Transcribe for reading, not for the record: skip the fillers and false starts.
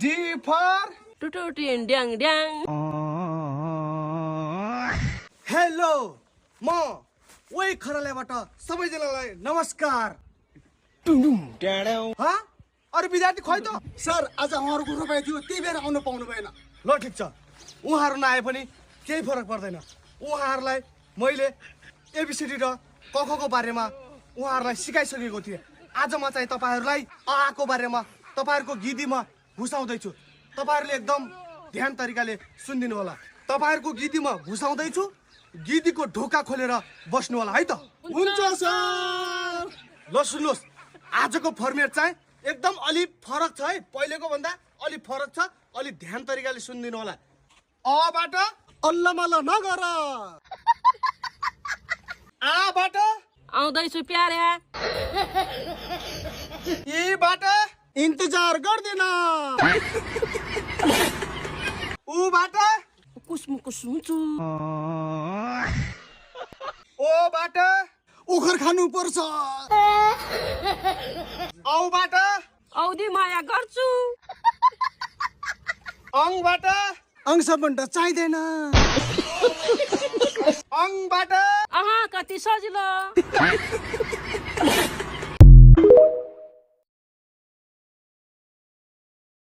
D for टुटुटिन ड्याङ ड्याङ hello म ओइ खरलेबाट सबैजनालाई नमस्कार हाँ अरू विद्यार्थी खोइ त सर आज उहाँहरूको रुपाई थियो त्यही भएर आउनु पाउनु भएन। ल ठिक छ उहाँहरू नआए पनि केही फरक पर्दैन। उहाँहरूलाई मैले एबिसिडी र कखको बारेमा उहाँहरूलाई सिकाइसकेको थिएँ। आज म चाहिँ तपाईँहरूलाई आको बारेमा तपाईँहरूको गिदीमा घुसाउँदैछु। तपाईँहरूले एकदम ध्यान तरिकाले सुनिदिनु होला। तपाईँहरूको गिदीमा घुसाउँदैछु, गिदीको ढोका खोलेर बस्नु होला है त। हुन्छ सर। ल सुन्नुहोस्, आजको फर्मेट चाहिँ एकदम अलि फरक छ है, पहिलेको भन्दा अलि फरक छ। अलि ध्यान तरिकाले सुनिदिनु होला। अबाट अल्लमल्ल नगर। आबाट आउँदैछु प्यारे ईबाट इन्तजार गर्दिन। उबाट कुसुम कुसुम्छु ओबाट ओखर खानु पर्छ। औबाट औधी माया गर्छु। अङबाट अंशबन्ट चाहिँदैन। अङबाट कति सजिलो।